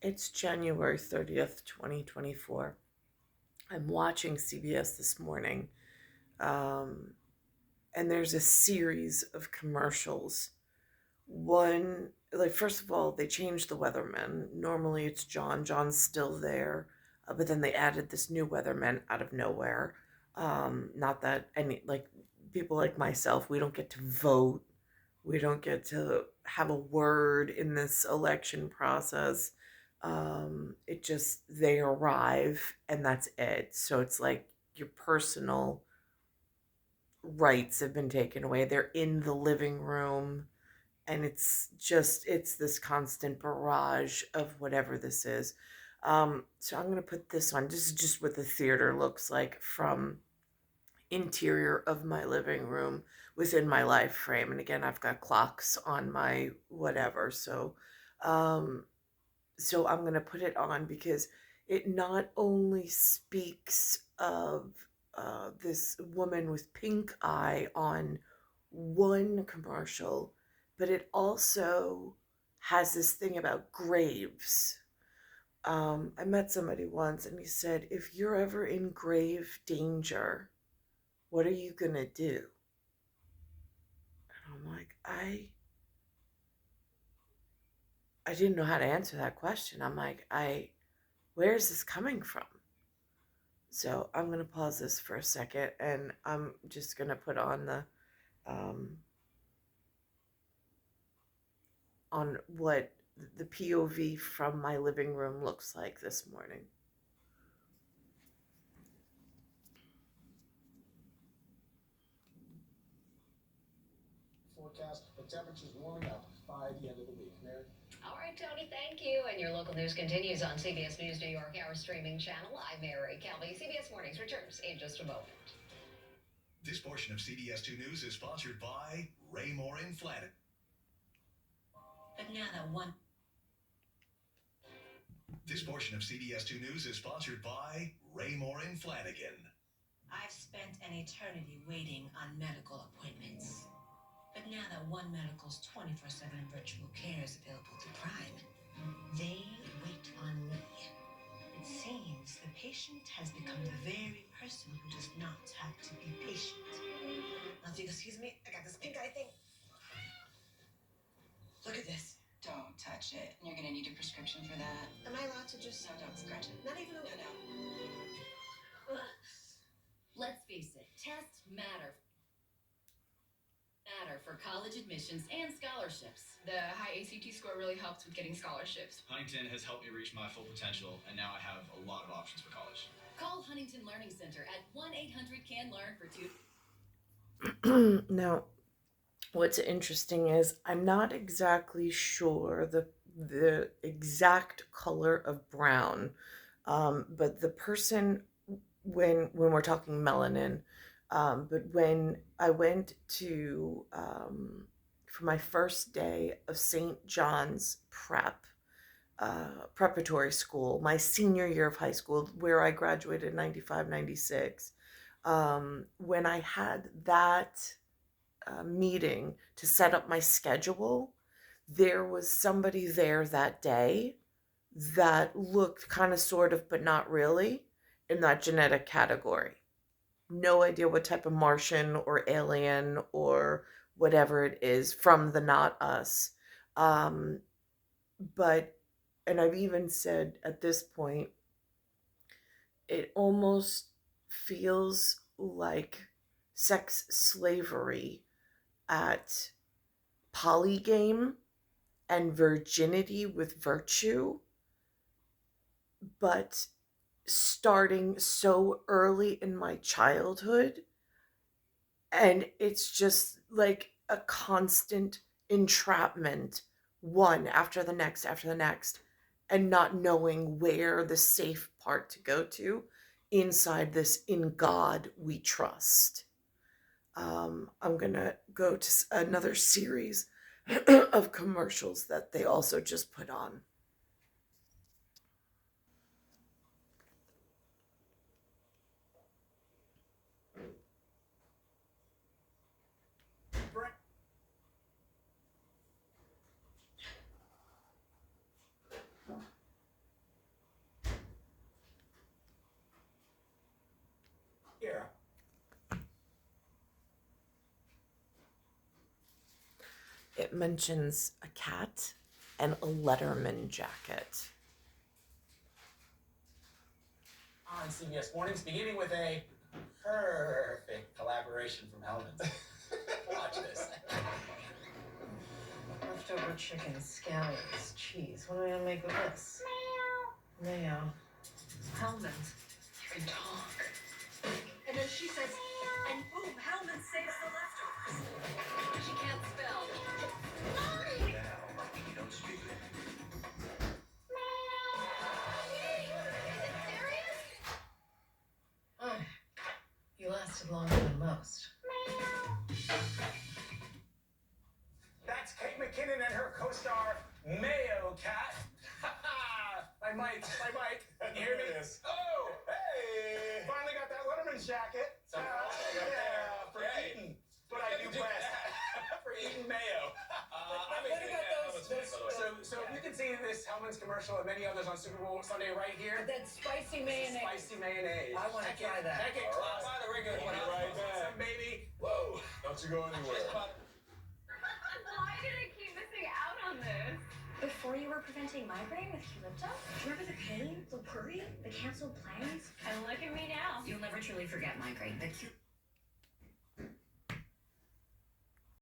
It's January 30th, 2024. I'm watching CBS this morning, um, and there's a series of commercials. One, like, first of all, they changed the weatherman. Normally it's John. John's still there, but then they added this new weatherman out of nowhere. Not that any, like, people like myself, we don't get to vote. We don't get to have a word in this election process. It just, they arrive and that's it. So it's like your personal rights have been taken away. They're in the living room, and it's this constant barrage of whatever this is. So I'm going to put this on. This is just what the theater looks like from interior of my living room within my life frame. And again, I've got clocks on my whatever. Um, so I'm going to put it on because it not only speaks of this woman with pink eye on one commercial, but it also has this thing about graves. I met somebody once and he said, if you're ever in grave danger, what are you going to do? And I'm like, I didn't know how to answer that question. I'm like, where is this coming from? So I'm going to pause this for a second and I'm just going to put on um, on what the POV from my living room looks like this morning. Forecast, the temperature's warming up by the end of the week. Mary? All right, Tony, thank you. And your local news continues on CBS News New York, our streaming channel. I'm Mary Kelly. CBS Mornings returns in just a moment. This portion of CBS 2 News is sponsored by Raymore in Flanagan. But now that one. This portion of CBS 2 News is sponsored by Raymore in Flanagan. I've spent an eternity waiting on medical appointments. But now that One Medical's 24/7 virtual care is available through Prime, they wait on me. It seems the patient has become the very person who does not have to be patient. Now, if you excuse me, I got this pink eye thing. Look at this. Don't touch it. You're gonna need a prescription for that. Am I allowed to just... No, don't scratch it. Not even a... No. Let's face it, tests matter for college admissions and scholarships. The high ACT score really helped with getting scholarships. Huntington has helped me reach my full potential, and now I have a lot of options for college. Call Huntington Learning Center at 1-800-CAN-LEARN for Now, what's interesting is I'm not exactly sure the exact color of brown, but the person, when we're talking melanin, but when I went to for my first day of St. John's preparatory school, my senior year of high school, where I graduated in 95, 96, when I had that meeting to set up my schedule, there was somebody there that day that looked kind of sort of, but not really, in that genetic category. No idea what type of Martian or alien or whatever it is from the not us. Um, but, and I've even said at this point, it almost feels like sex slavery at polygame and virginity with virtue, but starting so early in my childhood. And it's just like a constant entrapment, one after the next, and not knowing where the safe part to go to inside this "in God we trust." I'm gonna go to another series of commercials that they also just put on. it mentions a cat and a Letterman jacket. On CBS Mornings, beginning with a perfect collaboration from Hellman's. Watch this. Leftover chicken, scallions, cheese. What am I gonna make with this? Mayo. Hellman's. You can talk. And then she says, and boom, Hellman saves the leftovers. She can't spell. Now, you don't speak it. Oh, you lasted longer than most. That's Kate McKinnon and her co-star, Mayo Cat. My mic. Can you hear me? Oh, hey! Finally got that Letterman's jacket. Yeah, for eating. But I do best. For eating mayo. So you can see this Hellman's commercial and many others on Super Bowl Sunday right here. That spicy mayonnaise. Spicy mayonnaise. I wanna try that. Check it. By the regular one. Right there. Some baby. Whoa. Don't you go anywhere. Why did I keep missing out on this? Before you were preventing migraine with Qulipta? Remember the pain, the worry, the canceled plans? And look at me now. You'll never truly forget migraine. The